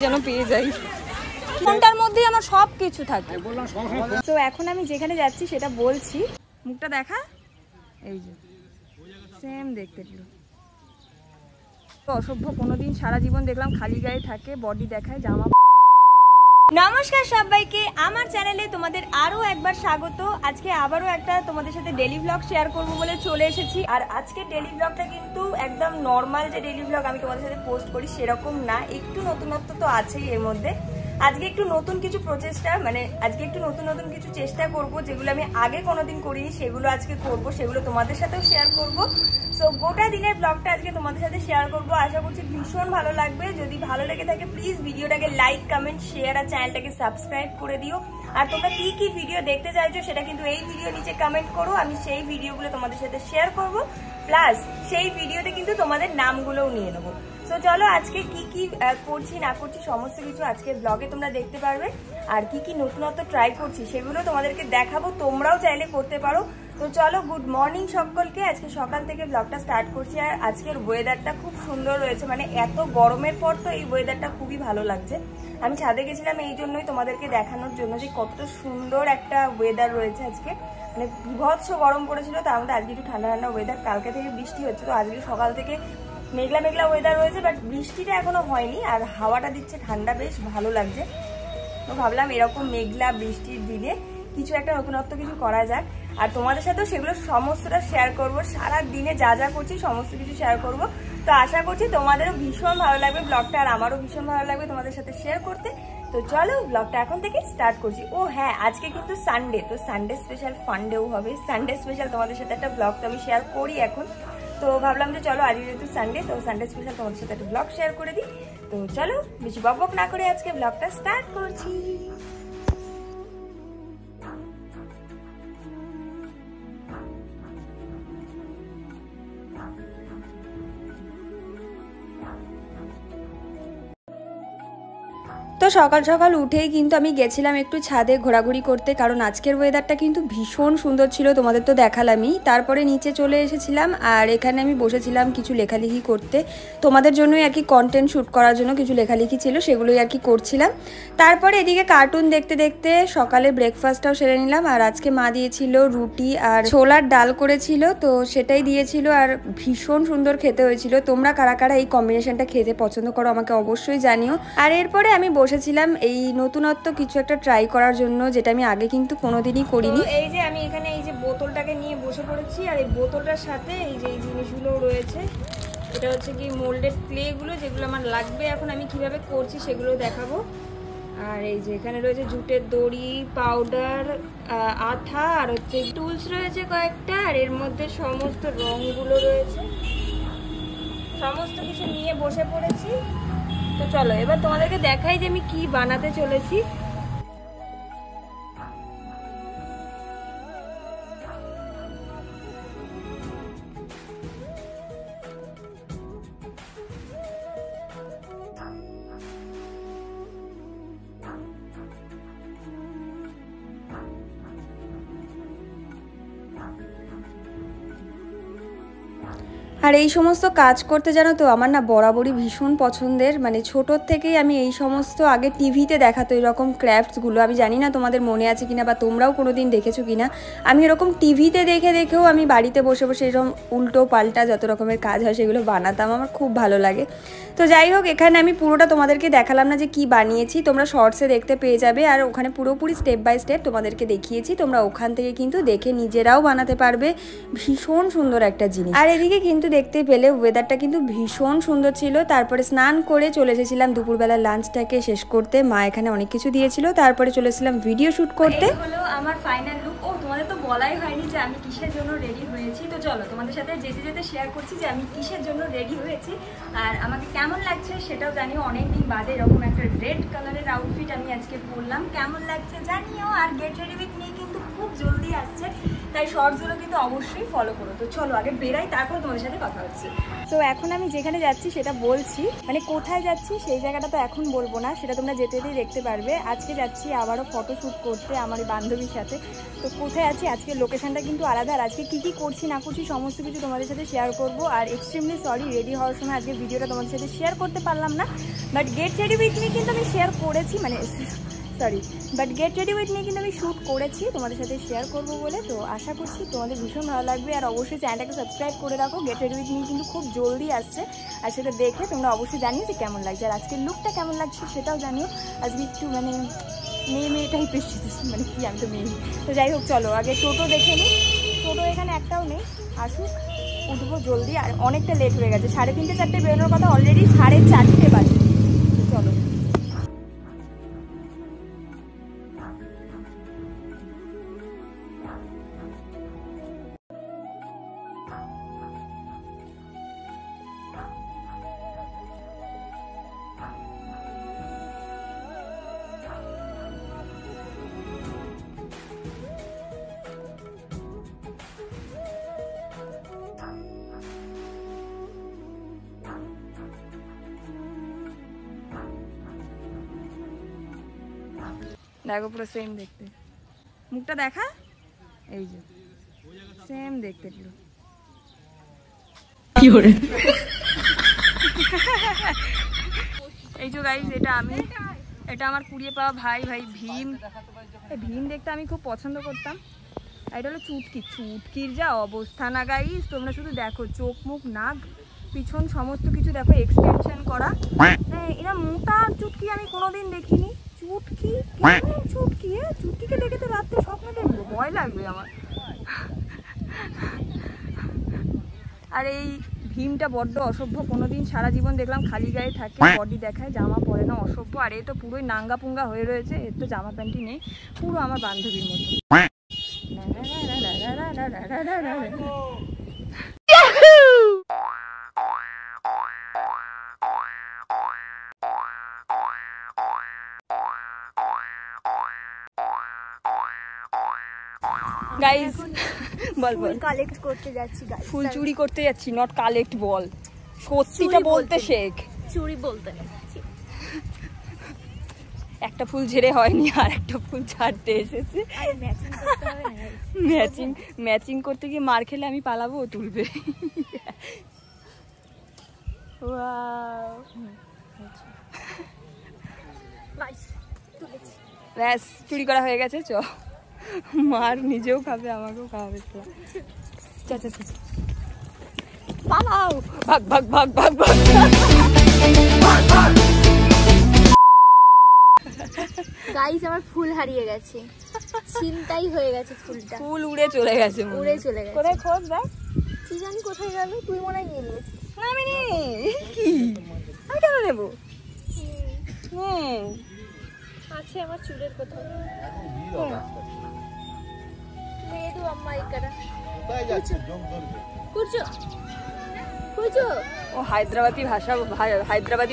যেন পেয়ে যাই, ফোনটার মধ্যেই আমার সব কিছু থাকে। তো এখন আমি যেখানে যাচ্ছি সেটা বলছি। মুখটা দেখা, এই যে সেম দেখতে পুরো অসভ্য। কোনোদিন সারা জীবন দেখলাম খালি গায়ে থাকে, বডি দেখায়, জামা। নমস্কার সবাইকে, আমার চ্যানেলে তোমাদের আরো একবার স্বাগত। আজকে আবারও একটা তোমাদের সাথে ডেইলি ব্লগ শেয়ার করবো বলে চলে এসেছি। আর আজকে ডেইলি ব্লগটা কিন্তু একদম নর্মাল যে ডেইলি ব্লগ আমি তোমাদের সাথে পোস্ট করি সেরকম না, একটু নতুনত্ব তো আছেই এর মধ্যে। আজকে একটু নতুন কিছু প্রচেষ্টা, মানে আজকে একটু নতুন কিছু চেষ্টা করব, যেগুলো আমি আগে কোনোদিন করিনি সেগুলো আজকে করব, সেগুলো তোমাদের সাথেও শেয়ার করব। সো গোটা দিনের ব্লগটা আজকে তোমাদের সাথে শেয়ার করব, আশা করছি ভীষণ ভালো লাগবে। যদি ভালো লেগে থাকে প্লিজ ভিডিওটাকে লাইক, কমেন্ট, শেয়ার আর চ্যানেলটাকে সাবস্ক্রাইব করে দিও। আর তোমরা কি কি ভিডিও দেখতে চাইছো সেটা কিন্তু এই ভিডিও নিচে কমেন্ট করো, আমি সেই ভিডিওগুলো তোমাদের সাথে শেয়ার করব। প্লাস সেই ভিডিওতে কিন্তু তোমাদের নামগুলোও নিয়ে নেবো। তো চলো আজকে কি কি করছি না করছি সমস্ত কিছু আজকে ব্লগে তোমরা দেখতে পারবে। আর কি কি নতুনত্ব ট্রাই করছি সেগুলো তোমাদেরকে দেখাবো, তোমরাও চাইলে করতে পারো। তো চলো, গুড মর্নিং সকলকে। আজকে সকাল থেকে ব্লগটা স্টার্ট করছি। আর আজকের ওয়েদারটা খুব সুন্দর রয়েছে, মানে এত গরমের পর তো এই ওয়েদারটা খুবই ভালো লাগছে। আমি ছাদে গেছিলাম এই জন্যই তোমাদেরকে দেখানোর জন্য যে কতটা সুন্দর একটা ওয়েদার রয়েছে আজকে। মানে বিভৎস গরম পড়েছিল, তার মধ্যে আজকে একটু ঠান্ডা ঠান্ডা ওয়েদার। কালকে থেকে বৃষ্টি হচ্ছে, তো আজকে সকাল থেকে মেঘলা মেঘলা ওয়েদার রয়েছে, বাট বৃষ্টিটা এখনো হয়নি। আর হাওয়াটা দিচ্ছে ঠান্ডা, বেশ ভালো লাগছে। তো ভাবলাম এরকম মেঘলা বৃষ্টির দিনে কিছু একটা নতুনত্ব কিছু করা যাক, আর তোমাদের সাথেও সেগুলো সমস্তটা শেয়ার করবো। সারা দিনে যা যা করছি সমস্ত কিছু শেয়ার করব। তো আশা করছি তোমাদেরও ভীষণ ভালো লাগবে ব্লগটা, আর আমারও ভীষণ ভালো লাগবে তোমাদের সাথে শেয়ার করতে। তো চলো ব্লগটা এখন থেকে স্টার্ট করছি। ও হ্যাঁ, আজকে কিন্তু সানডে, তো সানডে স্পেশাল ফান্ডেও হবে। সানডে স্পেশাল তোমাদের সাথে একটা ব্লগ তো আমি শেয়ার করি এখন। তো ভাবলাম যে চলো আজকে যেহেতু সানডে, তো সানডে স্পেশাল তোমাদের সাথে একটা ব্লগ শেয়ার করে দিই। তো চলো বেশি বকবক না করে আজকে ব্লগটা স্টার্ট করছি। তো সকাল সকাল উঠেই কিন্তু আমি গেছিলাম একটু ছাদে ঘোরাঘুরি করতে, কারণ আজকের ওয়েদারটা কিন্তু ভীষণ সুন্দর ছিল, তোমাদের তো দেখালামই। তারপরে নিচে চলে এসেছিলাম, আর এখানে আমি বসেছিলাম কিছু লেখালেখি করতে, তোমাদের জন্যই আর কি কন্টেন্ট শ্যুট করার জন্য কিছু লেখালেখি ছিল, সেগুলোই আর কি করছিলাম। তারপরে এদিকে কার্টুন দেখতে দেখতে সকালে ব্রেকফাস্টটাও সেরে নিলাম। আর আজকে মা দিয়েছিল রুটি আর ছোলার ডাল করেছিল, তো সেটাই দিয়েছিল, আর ভীষণ সুন্দর খেতে হয়েছিল। তোমরা কারা কারা এই কম্বিনেশনটা খেতে পছন্দ করো আমাকে অবশ্যই জানিও। আর এরপরে আমি বসেছিলাম এই নতুনত্ব কিছু একটা ট্রাই করার জন্য, যেটা আমি আগে কিন্তু কোনোদিনই করিনি। এই যে আমি এখানে এই যে বোতলটাকে নিয়ে বসে পড়েছি, আর এই বোতলটার সাথে এই যে এই জিনিসগুলো রয়েছে, এটা হচ্ছে কি মোল্ডেড ক্লেগুলো, যেগুলো আমার লাগবে। এখন আমি কিভাবে করছি সেগুলো দেখাবো। আর এই যে এখানে রয়েছে জুটের দড়ি, পাউডার, আঠা, আর হচ্ছে টুলস রয়েছে কয়েকটা, আর এর মধ্যে সমস্ত রঙগুলো রয়েছে। সমস্ত কিছু নিয়ে বসে পড়েছি। তো চলো এবার তোমাদেরকে দেখাই যে আমি কি বানাতে চলেছি। আর এই সমস্ত কাজ করতে জানো তো আমার না বরাবরই ভীষণ পছন্দের, মানে ছোটোর থেকেই আমি এই সমস্ত আগে টিভিতে দেখাতো এরকম ক্রাফটসগুলো, আমি জানি না তোমাদের মনে আছে কিনা বা তোমরাও কোনো দিন দেখেছো কিনা। আমি এরকম টিভিতে দেখে দেখেও আমি বাড়িতে বসে বসে এরকম উল্টো পাল্টা যত রকমের কাজ হয় সেগুলো বানাতাম, আমার খুব ভালো লাগে। তো যাই হোক, এখানে আমি পুরোটা তোমাদেরকে দেখালাম না যে কি বানিয়েছি, তোমরা শর্টসে দেখতে পেয়ে যাবে। আর ওখানে পুরোপুরি স্টেপ বাই স্টেপ তোমাদেরকে দেখিয়েছি, তোমরা ওখান থেকে কিন্তু দেখে নিজেরাও বানাতে পারবে। ভীষণ সুন্দর একটা জিনিস। আর এদিকে কিন্তু দেখতে পেলে ওয়েদারটা কিন্তু ভীষণ সুন্দর ছিল। তারপরে স্নান করে চলে এসেছিলাম দুপুরবেলা লাঞ্চটাকে শেষ করতে। মা এখানে অনেক কিছু দিয়েছিল, তারপরে চলে এসেছিলাম ভিডিও শুট করতে। হলো আমার ফাইনাল লুক। ও তোমাদের তো বলাই হয়নি যে আমি কিসের জন্য রেডি হয়েছি। তো চলো তোমাদের সাথে যেতে যেতে শেয়ার করছি যে আমি কিসের জন্য রেডি হয়েছি, আর আমাকে কেমন লাগছে সেটাও জানিও। অনেকদিন বাদে এরকম একটা রেড কালারের আউটফিট আমি আজকে পরলাম, কেমন লাগছে জানিও। আর গেট রেডি উইথ মি কিন্তু খুব জলদি আসছে, তাই শর্টসগুলো কিন্তু অবশ্যই ফলো করো। তো চলো আগে বেরাই, তারপর তোমাদের সাথে কথা হচ্ছে। তো এখন আমি যেখানে যাচ্ছি সেটা বলছি, মানে কোথায় যাচ্ছি সেই জায়গাটা তো এখন বলবো না, সেটা তোমরা যেতে যেতেই দেখতে পারবে। আজকে যাচ্ছি আবারও ফটোশ্যুট করতে আমার বান্ধবীর সাথে। তো কোথায় আছি, আজকের লোকেশনটা কিন্তু আলাদা, আর আজকে কী কী করছি না করছি সমস্ত কিছু তোমাদের সাথে শেয়ার করবো। আর এক্সট্রিমলি সরি রেডি হওয়ার সময় আজকে ভিডিওটা তোমাদের সাথে শেয়ার করতে পারলাম না, but get ready with me কিন্তু আমি শেয়ার করেছি, মানে গেট রেডি উইথ মি কিন্তু আমি শ্যুট করেছি তোমাদের সাথে শেয়ার করবো বলে। তো আশা করছি তোমাদের ভীষণ ভালো লাগবে, আর অবশ্যই চ্যানেলটাকে সাবস্ক্রাইব করে রাখো। গেট রেডি উইথ মি কিন্তু খুব জলদি আসছে, আর সেটা দেখে তোমরা অবশ্যই জানিও যে কেমন লাগছে, আর আজকের লুকটা কেমন লাগছে সেটাও জানিও। আজকে একটু মানে মেয়ে টাইপের শিখেছি, মানে কি আমি তো মেয়ে। তো যাই হোক চলো আগে টোটো দেখে নিই। টোটো এখানে একটাও নেই, আসুক উঠবো জলদি, আর অনেকটা লেট হয়ে গেছে। 3:30 4টে বেরোনোর কথা, অলরেডি 4:30 বাজে। চলো দেখো পুরো সেম দেখতে, মুখটা দেখা, এই যে সেম দেখতে পুরো। এই যে গাইস, এটা আমার কুড়িয়ে পাওয়া ভাই ভীম। ভীম দেখতে আমি খুব পছন্দ করতাম। এটা হলো চুটকির যা অবস্থা না গাইস, তোমরা শুধু দেখো, চোখ মুখ নাক পিছন সমস্ত কিছু দেখো এক্সটেনশন করা। এরা মোটা চুটকি আমি কোনোদিন দেখিনি। চুটকিকে দেখে তো রাত্রে স্বপ্ন দেখবো, ভয় লাগবে আমার। আর এই ভীমটা বড্ড অসভ্য, কোনোদিন সারা জীবন দেখলাম খালি গায়ে থাকে, বডি দেখায়, জামা পরে না, অসভ্য। আর এ তো পুরোই নাঙ্গা পুঙ্গা হয়ে রয়েছে, এর তো জামা প্যান্টই নেই, পুরো আমার বান্ধবীর মতো। গাইস বল কালেক্ট করতে যাচ্ছি, ফুল চুরি করতে যাচ্ছি, নট কালেক্ট বল, সত্যিটা বলতে শেখ। চুরি বলতে যাচ্ছি, একটা ফুল ঝেড়ে হয়নি, আর একটা ফুল ছাড়তে এসেছে। ম্যাচিং করতে গিয়ে মার খেলে আমি পালাবো, ও তুলবে। ব্যাস চুরি করা হয়ে গেছে, চ মার নিজেও খাবে আমাকেও খাওয়াবে। পালাও, ভাগ ভাগ ভাগ ভাগ ভাগ। গাইস আমার ফুল হারিয়ে গেছে, ছিনতাই হয়ে গেছে ফুলটা, ফুল উড়ে চলে গেছে। কোথায় খোঁজ দেখ, কি জানি কোথায় গেল, তুই মনে হয় নিয়ে নিয়েছিস। না আমি নেই, কি আমি কেন নেবো? আছে আমার চুলের কোথাও। లేదు అమ్మా ఇక్కడ కూర్చో కూర్చో। ও হায়দ্রাবাদি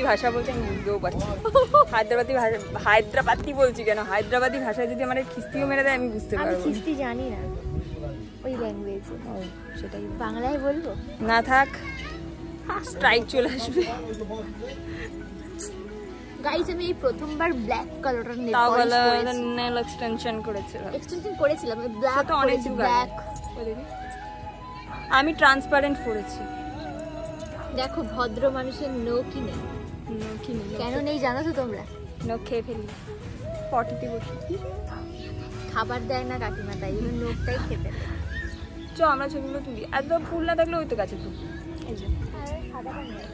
ভাষা বলছে, আমি বুঝতেও পারছি। হায়দ্রাবাদি বলছি কেন, হায়দ্রাবাদি ভাষায় যদি আমার খিস্তিও মেরে দেয় আমি বুঝতে পারবো। আমি খিস্তি জানি না, ওই ল্যাঙ্গুয়েজ। সেটাই বাংলায় বলবো না, থাক স্ট্রাইক চলে আসবে। গাইস আমি এই প্রথমবার ব্ল্যাক কালারটা নেল এক্সটেনশন করেছিলাম, ব্ল্যাক তো অনেক ব্ল্যাক। আমি ট্রান্সপারেন্ট করেছি। দেখো ভদ্র মানুষের নখ কি নেই, কেন নেই জানো তো তোমরা? নখ খেয়ে ফেলি, পটিতে বসে খাবার দেয় না কাকিমা, তাই জন্য নখটাই খেয়ে ফেলে। চ আমরা ছবিগুলো তুলি, একদম ফুল না থাকলে ওই তো গাছে ফুল। এই যে সাদাটা নিয়ে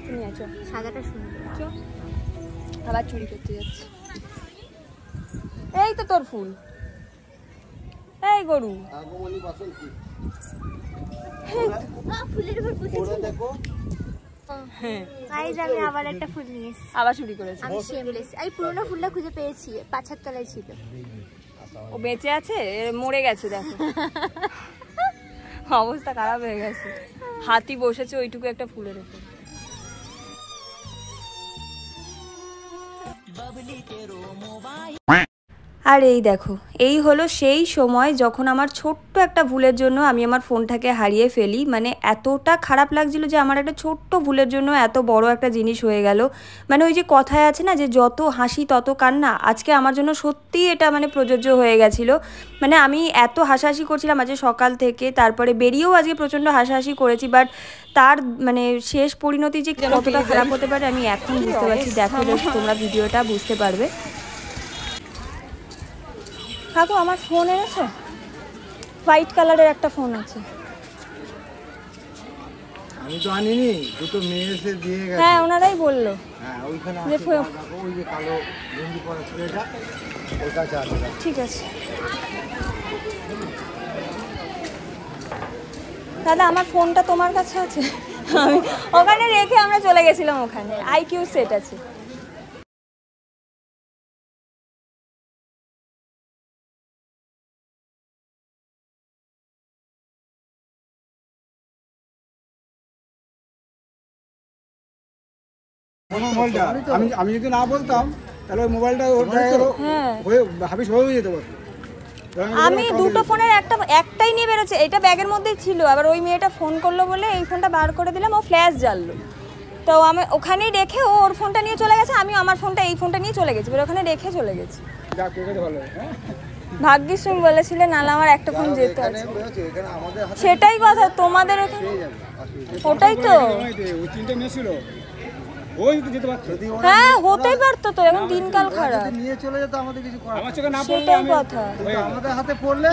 তুমি আছো, সাদাটা সুন্দর। চ আবার চুরি করতে যাচ্ছি। এই তো তোর ফুল, এই গরু ফুলের উপর পুষেছি দেখো। গাইস আমি আবার একটা ফুল নিয়ে এসেছি, আবার চুরি করেছি। আমি শেমলেস, এই পুরোনো ফুলটা খুঁজে পেয়েছি, পাছার তলায় ছিল। ও বেঁচে আছে, মরে গেছে দেখো, অবস্থা খারাপ হয়ে গেছে। হাতি বসেছে ওইটুকু একটা ফুলের উপর। আর এই দেখো, এই হলো সেই সময় যখন আমার ছোট্ট একটা ভুলের জন্য আমি আমার ফোনটাকে হারিয়ে ফেলি। মানে এতটা খারাপ লাগছিল যে আমার একটা ছোট্ট ভুলের জন্য এত বড় একটা জিনিস হয়ে গেল। মানে ওই যে কথায় আছে না যে যত হাসি তত কান্না, আজকে আমার জন্য সত্যিই এটা মানে প্রযোজ্য হয়ে গেছিলো। মানে আমি এত হাসাহাসি করছিলাম আজকে সকাল থেকে, তারপরে বেরিয়েও আজকে প্রচণ্ড হাসাহাসি করেছি, বাট তার মানে শেষ পরিণতি যে কতটা খারাপ হতে পারে আমি এখন বুঝতে পারছি। দেখো তোমরা ভিডিওটা বুঝতে পারবে। কাকু আমার ফোন এনেছো? হোয়াইট কালারের একটা ফোন আছে। আমি তো আনিনি, দুটো মেয়ে এসে দিয়ে গেছে। হ্যাঁ ওনারাই বললো। হ্যাঁ ওইখানে যে আছে, ওই যে কালো গেঞ্জি পরা ছেলেটা ওর কাছে আছে। ঠিক আছে দাদা, আমার ফোনটা তোমার কাছে আছে? আমি ওখানে রেখে আমরা চলে গেছিলাম, ওখানে আইকিউ সেট আছে। মোবাইলটা আমি যদি না বলতাম তাহলে ওই মোবাইলটা হাবিস হয়ে যেতে পারতো। আমি দুটো ফোনের একটাই নিয়ে বেরোচ্ছে, এটা ব্যাগের মধ্যেই ছিল। আবার ওই মেয়েটা ফোন করলো বলে এই ফোনটা বার করে দিলাম, ও ফ্ল্যাশ জ্বাললো। তো আমি ওখানেই রেখে ও ওর ফোনটা নিয়ে চলে গেছে, আমি আমার ফোনটা এই ফোনটা নিয়ে চলে গেছি, ওখানে রেখে চলে গেছি। ভাগ্যিস তুমি বলেছিলে, নাহলে আমার একটা ফোন যেত। সেটাই কথা, তোমাদের ওখানে ওটাই তো। হ্যাঁ হতেই পারতো তো, এখন দিনকাল খারাপ। সেটাই কথা,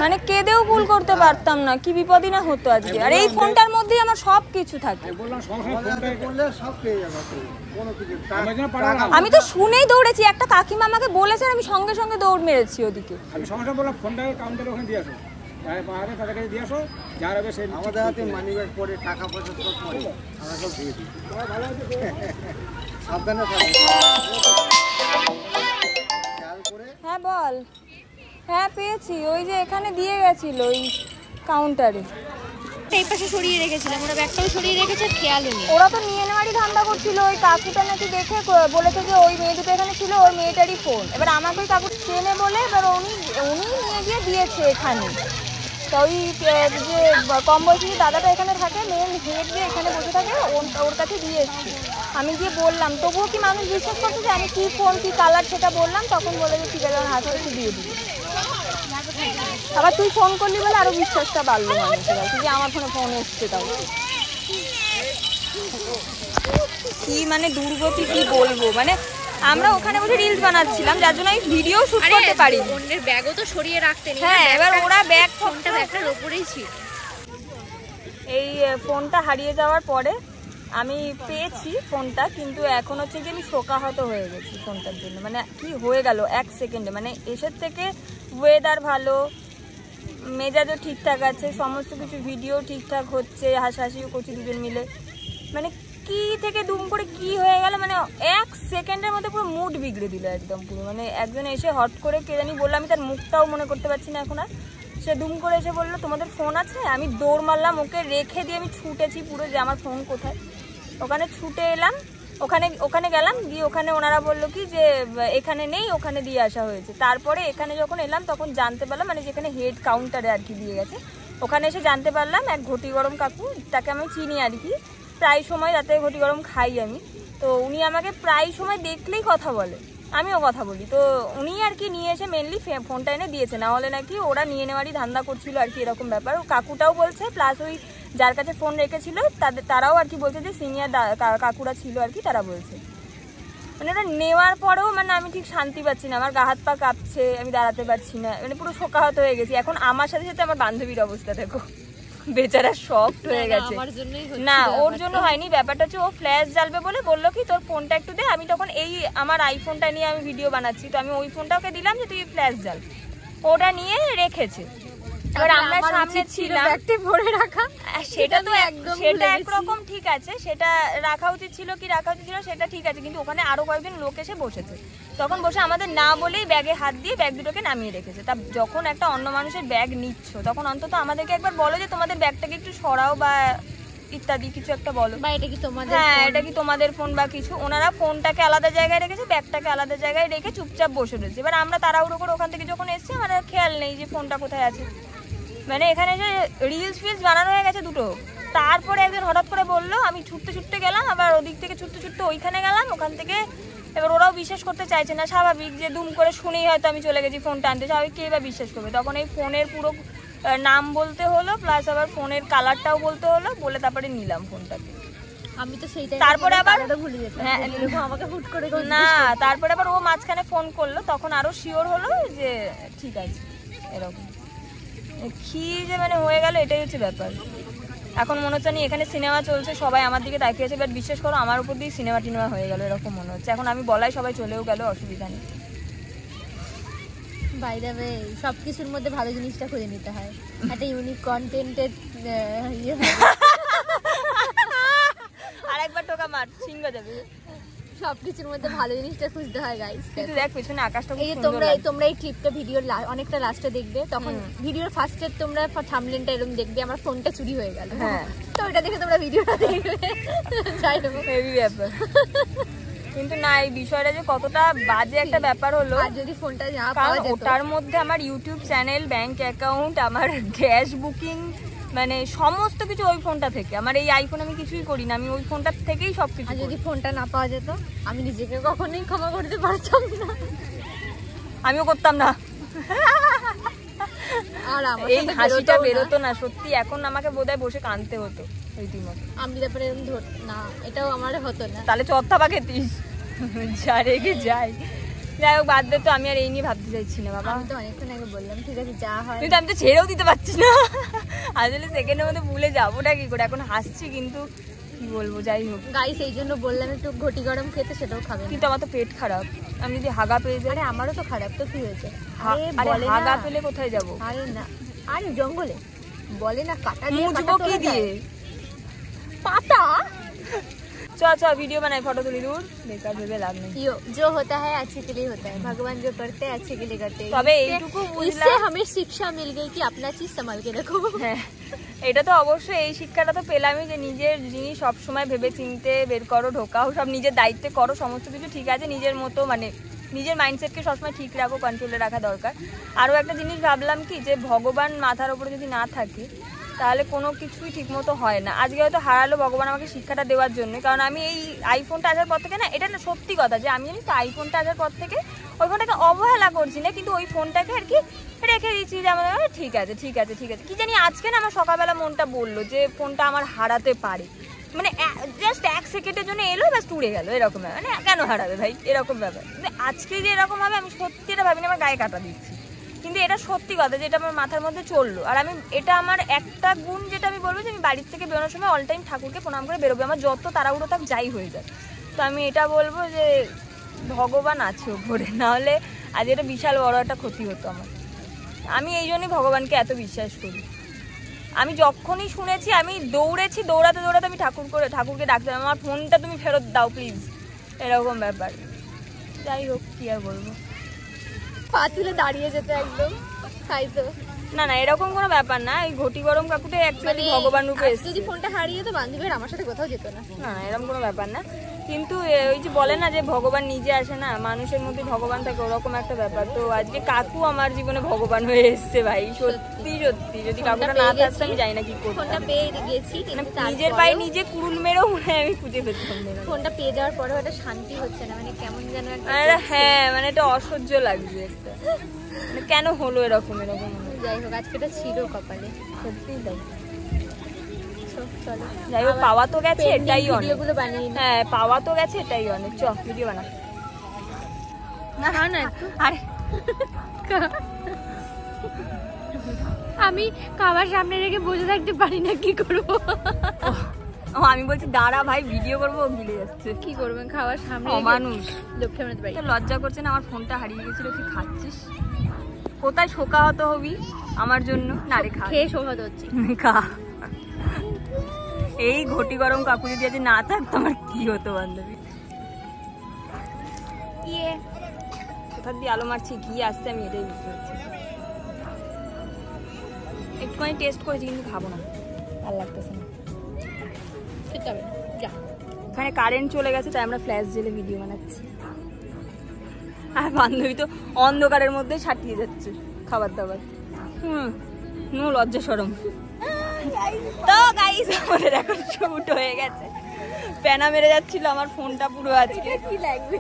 মানে কেঁদেও ভুল করতে পারতাম না, কি বিপদই না হতো আজকে। আর এই ফোনটার মধ্যেই আমার সব কিছু থাকে। আমি তো শুনেই দৌড়েছি, একটা কাকিমা আমাকে বলেছে, আমি সঙ্গে সঙ্গে দৌড় মেরেছি ওদিকে। আমি সঙ্গে সঙ্গে বললাম ফোনটা কাউন্টারে ওখানে দিয়ে আসো, তাদের কাছে দিয়ে আসো, যার হবে সেই আমাদের হাতে মানি ব্যাগ পরে টাকা পয়সা সব পরে আমরা সব দিয়ে দিই। সাবধানে থাকো। হ্যাঁ বল। হ্যাঁ পেয়েছি, ওই যে এখানে দিয়ে গেছিল ওই কাউন্টারে। এই পাশে সরিয়ে রেখেছিলাম, ওরা ব্যাগটাও সরিয়ে রেখেছে, খেয়ালও নেই। ওরা তো নিয়ে নেওয়ারই ধান্দা করছিল। ওই কাকুটা নাকি দেখে বলেছে যে ওই মেয়ে দুটো এখানে ছিল, ওর মেয়েটারই ফোন। এবার আমাকে ওই কাকু চেনে বলে এবার উনি নিয়ে গিয়ে দিয়েছে এখানে। তো ওই যে কম বয়সী দাদাটা এখানে থাকে, মেন হেড যে এখানে বসে থাকে, ওর কাছে দিয়ে এসছি। আমি গিয়ে বললাম, তবুও কি মানুষ বিশ্বাস করছে যে আমি কী ফোন কী কালার সেটা বললাম, তখন বলে যে ঠিক আছে হাত ধরে দিয়ে দিবি। আবার তুই ফোন করলি বলে আরো বিশ্বাসটা বাড়লো মানুষের কাছে যে আমার ফোন এসছে। তাও কি মানে দুর্গতি, কি বলবো। মানে আমরা ওখানে বসে রিলস বানাচ্ছিলাম, যার জন্য আমি ভিডিও শুট করতে পারি। অন্যের ব্যাগও তো সরিয়ে রাখতে নেই। হ্যাঁ এবার ওরা ব্যাগটার উপরেই ছিল। এই ফোনটা হারিয়ে যাওয়ার পরে আমি পেয়েছি ফোনটা, কিন্তু এখন হচ্ছে যে আমি শোকাহত হয়ে গেছি ফোনটার জন্য। মানে কি হয়ে গেল এক সেকেন্ডে। মানে এসের থেকে ওয়েদার ভালো, মেজাজও ঠিকঠাক আছে, সমস্ত কিছু ভিডিও ঠিকঠাক হচ্ছে, হাসাহাসিও করছি দুজন মিলে। মানে কি থেকে দুম করে কি হয়ে গেল, মানে এক সেকেন্ডের মধ্যে পুরো মুড বিগড়ে দিল একদম পুরো। মানে একজন এসে হট করে কে জানি বললো, আমি তার মুখটাও মনে করতে পারছি না এখন আর। সে দুম করে এসে বললো তোমাদের ফোন আছে। আমি দৌড় মারলাম, ওকে রেখে দিয়ে আমি ছুটেছি পুরো যে আমার ফোন কোথায়। ওখানে ছুটে এলাম, ওখানে গেলাম, গিয়ে ওখানে ওনারা বললো কি যে এখানে নেই, ওখানে দিয়ে আসা হয়েছে। তারপরে এখানে যখন এলাম তখন জানতে পারলাম, মানে যেখানে হেড কাউন্টারে আর কি দিয়ে গেছে, ওখানে এসে জানতে পারলাম এক ঘটি গরম কাকু, তাকে আমি চিনি আর কি, প্রায় সময় রাতে ঘটি গরম খাই আমি। তো উনি আমাকে প্রায় সময় দেখলেই কথা বলে, আমিও কথা বলি। তো উনি আর কি নিয়ে এসে মেনলি ফোনটা এনে দিয়েছে, না হলে নাকি ওরা নিয়ে নেওয়ারই ধান্দা করছিল আর কি, এরকম ব্যাপার। কাকুটাও বলছে, প্লাস ওই যার কাছে ফোন রেখেছিল তারাও আর কি বলছে যে সিনিয়র কাকুরা ছিল আর কি, তারা বলছে। মানে ওটা নেওয়ার পরেও মানে আমি ঠিক শান্তি পাচ্ছি না, আমার গা হাত পা কাঁপছে, আমি দাঁড়াতে পারছি না, মানে পুরো শোকাহত হয়ে গেছি। এখন আমার সাথে সাথে আমার বান্ধবীর অবস্থা দেখো, বেচারা শকড হয়ে গেছে। না ওর জন্য হয়নি, ব্যাপারটা হচ্ছে ও ফ্ল্যাশ জ্বালবে বলে বললো কি তোর ফোনটা একটু দে। আমি তখন এই আমার আইফোনটা নিয়ে আমি ভিডিও বানাচ্ছি, তো আমি ওই ফোনটা ওকে দিলাম যে তুই ফ্ল্যাশ জ্বাল, ওটা নিয়ে রেখেছে। এবার আমরা সামনে ছিলাম ভরে রাখা, সেটা তো সেটা একরকম ঠিক আছে, সেটা রাখা উচিত ছিল কি রাখা উচিত ছিল সেটা ঠিক আছে, কিন্তু ওখানে আরো কয়েকজন লোক এসে বসেছে, তখন বসে আমাদের না বলেই ব্যাগে হাত দিয়ে ব্যাগ দুটোকে নামিয়ে রেখেছে। তা যখন একটা অন্য মানুষের ব্যাগ নিচ্ছ তখন অন্তত আমাদেরকে একবার বলো যে তোমাদের ব্যাগটাকে একটু সরাও বা ইত্যাদি কিছু একটা বলো, বা এটা কি তোমাদের? হ্যাঁ এটা কি তোমাদের ফোন বা কিছু। ওনারা ফোনটাকে আলাদা জায়গায় রেখেছে, ব্যাগটাকে আলাদা জায়গায় রেখে চুপচাপ বসে রয়েছে। এবার আমরা তাড়াহুড়ো করে ওখান থেকে যখন এসেছি আমার খেয়াল নেই যে ফোনটা কোথায় আছে। মানে এখানে যে রিলস ফিলস বানানো হয়ে গেছে দুটো। তারপরে একদিন হঠাৎ করে বললো, আমি ছুটতে ছুটতে গেলাম, আবার ওদিক থেকে ছুটতে ছুটতে ওইখানে গেলাম, ওখান থেকে এবার ওরাও বিশ্বাস করতে চাইছে না, স্বাভাবিক যে দুম করে শুনেই হয়তো আমি চলে গেছি ফোনটা আনতে, স্বাভাবিক কে বা বিশ্বাস করবে। তখন এই ফোনের পুরো নাম বলতে হলো, প্লাস আবার ফোনের কালারটাও বলতে হলো, বলে তারপরে নিলাম ফোনটাকে। আমি তো সেইটাই তারপরে আবার ভুলে যেতাম। হ্যাঁ এরকম আমাকে হুট করে না, তারপরে আবার ও মাঝখানে ফোন করলো, তখন আরো শিওর হলো যে ঠিক আছে। এরকম কি যে মানে হয়ে গেল, এটাই হচ্ছে ব্যাপার। এখন মনে হচ্ছে এখানে সিনেমা চলছে, সবাই আমার দিকে তাকিয়ে আছে, বাট বিশ্বাস করো আমার উপর দিয়ে সিনেমা টিনেমা হয়ে গেল এরকম মনে হচ্ছে। এখন আমি বলাই সবাই চলেও গেল, অসুবিধা নেই। বাই দ্য ওয়ে সবকিছুর মধ্যে ভালো জিনিসটা খুঁজে নিতে হয়, একটা ইউনিক কন্টেন্টের আরেকবার টোকা মার, সিংহ যাবে। সবকিছুর মধ্যে ভালো জিনিসটা খুঁজতে হয় গাইস। কিন্তু দেখ পেছনে আকাশটা খুব এই যে সুন্দর লাগছে। তোমরা এই ক্লিপটা ভিডিওর অনেকটা লাস্টে দেখবে, তখন ভিডিওর ফার্স্টে তোমরা থাম্বনেলটা এরকম দেখবে আমার ফোনটা চুরি হয়ে গেল। হ্যাঁ তো ওটা দেখে তোমরা ভিডিওটা দেখবে। যাই হোক হেভি ব্যাপার। কিন্তু না, এই বিষয়টা যে কতটা বাজে একটা ব্যাপার হলো, আর যদি ফোনটা না কারণ পাওয়া যেত, ওটার মধ্যে আমার ইউটিউব চ্যানেল, ব্যাংক অ্যাকাউন্ট, আমার গ্যাস বুকিং, মানে সমস্ত কিছু ওই ফোনটা থেকে। আমার এই আইফোন আমি কিছুই করি না, আমি ওই ফোনটা থেকেই সবকিছু। আর যদি ফোনটা না পাওয়া যেত আমি নিজেকে কখনোই ক্ষমা করতে পারতাম না, আমিও করতাম না। আর আমার এই হাসিটা বেরোতো না সত্যি, এখন আমাকে বোধহয় বসে কাঁদতে হতো রীতিমতো। আমি তারপরে না, এটাও আমার হতো না। তাহলে চত্থাপা খেতিস, যা রেগে যাই। যাই হোক বাদ দে তো, আমি আর এই নিয়ে ভাবতে চাইছি না বাবা। আমি তো অনেকক্ষণ আগে বললাম ঠিক আছে যা হয়, কিন্তু আমি তো ছেড়েও দিতে পারছি না। আসলে সেকেন্ডের মধ্যে ভুলে যাবো না কি করে, এখন হাসছি কিন্তু কি বলবো। যাই হোক গাইস এই জন্য বললাম একটু ঘটি গরম খেতে, সেটাও খাবে না। কিন্তু আমার তো পেট খারাপ, আমি যদি হাগা পেয়ে যাই। আরে আমারও তো খারাপ, তো কি হয়েছে? আরে বলে হাগা না, পেলে কোথায় যাবো? আরে না, আরে জঙ্গলে বলে না কাটা দিয়ে মুছবো কি দিয়ে? পাতা। চ চ ভিডিও বানাই, ফটো তুলি, দূর বেকার ভেবে লাভ নেই। जो होता है अच्छे के लिए होता है, भगवान जो करते हैं अच्छे के लिए करते हैं। তবে এইটুকু इससे हमें शिक्षा मिल गई कि अपना चीज संभाल के रखो। হ্যাঁ এটা তো অবশ্যই, এই শিক্ষাটা তো পেলামই যে নিজের জিনিস সবসময় ভেবে চিনতে বের করো, ঢোকাও, সব নিজের দায়িত্বে করো, সমস্ত কিছু ঠিক আছে নিজের মতো, মানে নিজের মাইন্ডসেটকে সবসময় ঠিক রাখো, কন্ট্রোলে রাখা দরকার। আরও একটা জিনিস ভাবলাম কি, যে ভগবান মাথার ওপরে যদি না থাকে তাহলে কোনো কিছুই ঠিক মতো হয় না। আজকে হয়তো হারালো ভগবান আমাকে শিক্ষাটা দেওয়ার জন্য, কারণ আমি এই আইফোনটা আসার পর থেকে না, এটা না সত্যি কথা যে আমি জানি তো আইফোনটা আসার পর থেকে ওই ফোনটাকে অবহেলা করছি না, কিন্তু ওই ফোনটাকে আর কি রেখে দিচ্ছি যে আমার ঠিক আছে ঠিক আছে ঠিক আছে। কি জানি আজকে না আমার সকালবেলা মনটা বললো যে ফোনটা আমার হারাতে পারে, মানে জাস্ট 1 সেকেন্ডের জন্য এলো ব্যাস উড়ে গেল, এরকম ব্যাপার। মানে কেন হারাবে ভাই, এরকম ব্যাপার। কিন্তু আজকে যে এরকম হবে আমি সত্যি এটা ভাবিনি, আমার গায়ে কাটা দিচ্ছি। কিন্তু এটা সত্যি কথা যে এটা আমার মাথার মধ্যে চললো। আর আমি এটা আমার একটা গুণ যেটা আমি বলবো যে আমি বাড়ির থেকে বেরোনোর সময় অল টাইম ঠাকুরকে প্রণাম করে বেরোবো, আমার যত তাড়াহুড়ো থাক যাই হয়ে যায়। তো আমি এটা বলবো যে ভগবান আছে ওপরে, নাহলে আজ এটা বিশাল বড় একটা ক্ষতি হতো আমার। আমি এই জন্যই ভগবানকে এত বিশ্বাস করি। আমি যখনই শুনেছি আমি দৌড়েছি, দৌড়াতে দৌড়াতে আমি ঠাকুরকে ডাকতে, আমার ফোনটা তুমি ফেরত দাও প্লিজ, এরকম ব্যাপার। যাই হোক কি আর বলবো, পা তুলে দাঁড়িয়ে যেত একদম, তাই তো। না না এরকম কোনো ব্যাপার না, এই ঘটি গরম কাকুটা অ্যাকচুয়ালি ভগবান রূপে এসেছে। যদি ফোনটা হারিয়ে তো বান্ধবীর আমার সাথে কোথাও যেত না। না এরকম কোনো ব্যাপার না, কিন্তু ওই যে বলে না যে ভগবান নিজে আসে না, মানুষের মধ্যে ভগবান থাকে, ওরকম একটা ব্যাপার। তো আজকে কাকু আমার জীবনে ভগবান হয়ে এসছে ভাই, সত্যি সত্যি। যদি কাকুটা না থাকতো আমি জানি না কি করতাম। ফোনটা পেয়ে গেছি, নিজের পায়ে নিজে কুড়ুল মেরেও মনে হয় আমি খুঁজে পেতাম না। ফোনটা পেয়ে যাওয়ার পরেও একটা শান্তি হচ্ছে না, মানে কেমন যেন একটা। হ্যাঁ মানে এটা অসহ্য লাগছে একটা, মানে কেন হলো এরকম এরকম। যাই হোক আজকে এটা ছিল কপালে, সত্যিই তাই। চলো যাই হোক পাওয়া তো গেছে, এটাই অনেক। ভিডিওগুলো বানিয়ে নি। হ্যাঁ পাওয়া তো গেছে, এটাই অনেক। চ ভিডিও বানা। না না একটু আরে আমি খাবার সামনে রেখে বসে থাকতে পারি না, কি করব? ও আমি বলছি দাঁড়া ভাই ভিডিও করবো, ও গিলে যাচ্ছে। কি করবেন খাবার সামনে অমানুষ, লোক সামনে পারি। তোর লজ্জা করছে না? আমার ফোনটা হারিয়ে গেছিল, তুই খাচ্ছিস। কোথায় শোকাহত হবি আমার জন্য? না রে খা, খেয়ে শোহাত হচ্ছে। খা। এই ঘটি গরম কাকু যদি আজ না থাকতো আমার কি হতো বান্ধবী। ইয়ে কোথার দিয়ে আলো মারছি, কি আসছে আমি এটাই বুঝতে পারছি। একটুখানি টেস্ট করেছি কিন্তু খাবো না, আর লাগতেছে না। এখানে কারেন্ট চলে গেছে তাই আমরা ফ্ল্যাশ জেলে ভিডিও বানাচ্ছি। আর বান্ধবী তো অন্ধকারের মধ্যে ছাটিয়ে যাচ্ছে খাবার দাবার। নো লজ্জা শরম। তো গাইস আমাদের এখন শুট হয়ে গেছে। প্যানা মেরে যাচ্ছিল আমার ফোনটা পুরো আজকে। কি লাগবে?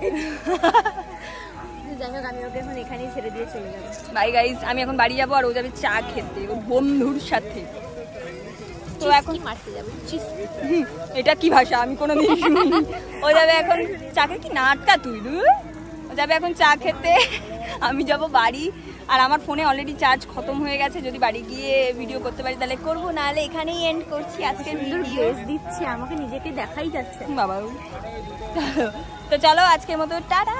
যাই হোক আমি ওকে এখন এখানেই ছেড়ে দিয়ে চলে যাবো। বাই গাইস, আমি এখন বাড়ি যাবো আর ও যাবে চা খেতে ওর বন্ধুর সাথে। তো এখন মারতে যাবো। এটা কি ভাষা আমি কোনোদিন শুনিনি। ও যাবে এখন চাকে কি নাটকা তুই ও যাবে এখন চা খেতে, আমি যাব বাড়ি। আর আমার ফোনে অলরেডি চার্জ খতম হয়ে গেছে, যদি বাড়ি গিয়ে ভিডিও করতে পারি তাহলে করবো, নাহলে এখানেই এন্ড করছি আজকের ভিডিও। দিচ্ছি আমাকে নিজেকে দেখাই যাচ্ছে বাবা। তো চলো আজকের মতো টাটা।